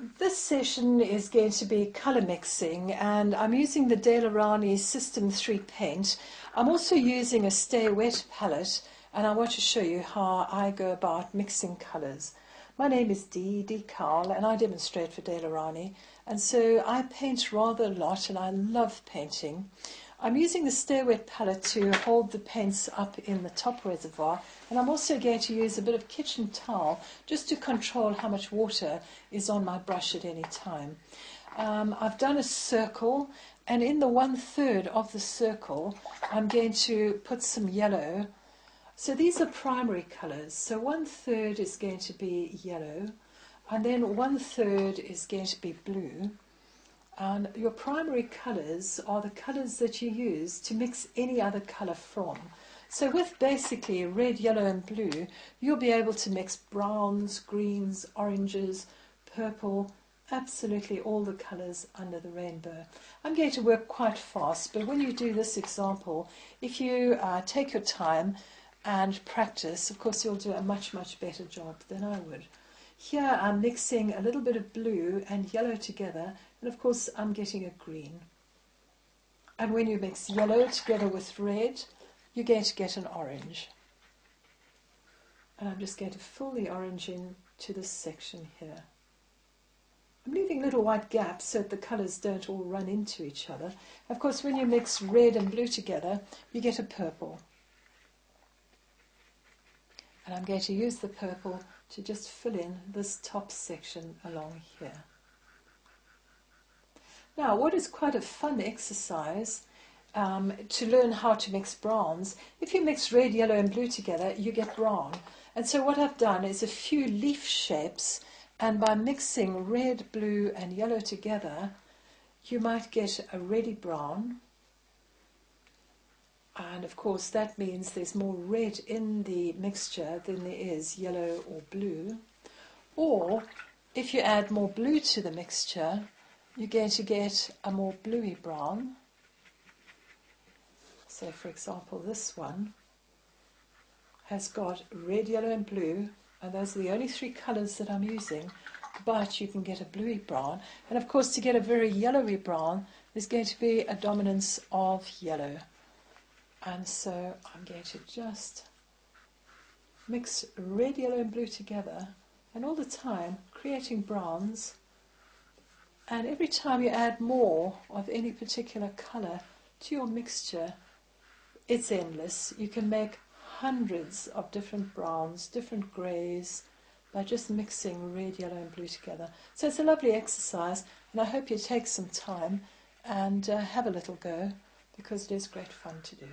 This session is going to be colour mixing, and I'm using the Daler Rowney System 3 paint. I'm also using a Stay Wet palette, and I want to show you how I go about mixing colours. My name is Dee Cowell, and I demonstrate for Daler Rowney, and so I paint rather a lot, and I love painting. I'm using the Stay Wet palette to hold the paints up in the top reservoir, and I'm also going to use a bit of kitchen towel just to control how much water is on my brush at any time. I've done a circle, and in the 1/3 of the circle I'm going to put some yellow. So these are primary colours, so 1/3 is going to be yellow, and then 1/3 is going to be blue. And your primary colours are the colours that you use to mix any other colour from. So with basically red, yellow and blue, you'll be able to mix browns, greens, oranges, purple, absolutely all the colours under the rainbow. I'm going to work quite fast, but when you do this example, if you take your time and practice, of course you'll do a much, much better job than I would. Here I'm mixing a little bit of blue and yellow together, and of course I'm getting a green. And when you mix yellow together with red, you're going to get an orange. And I'm just going to fill the orange into this section here. I'm leaving little white gaps so that the colours don't all run into each other. Of course, when you mix red and blue together, you get a purple. And I'm going to use the purple to just fill in this top section along here. Now, what is quite a fun exercise to learn how to mix browns, if you mix red, yellow and blue together, you get brown. And so what I've done is a few leaf shapes, and by mixing red, blue and yellow together, you might get a reddy brown. And of course that means there's more red in the mixture than there is yellow or blue. Or if you add more blue to the mixture, you're going to get a more bluey brown. So for example, this one has got red, yellow and blue, and those are the only three colours that I'm using, but you can get a bluey brown. And of course, to get a very yellowy brown, there's going to be a dominance of yellow. And so I'm going to just mix red, yellow and blue together, and all the time creating browns. And every time you add more of any particular colour to your mixture, it's endless. You can make hundreds of different browns, different greys, by just mixing red, yellow and blue together. So it's a lovely exercise, and I hope you take some time and have a little go, because it is great fun to do.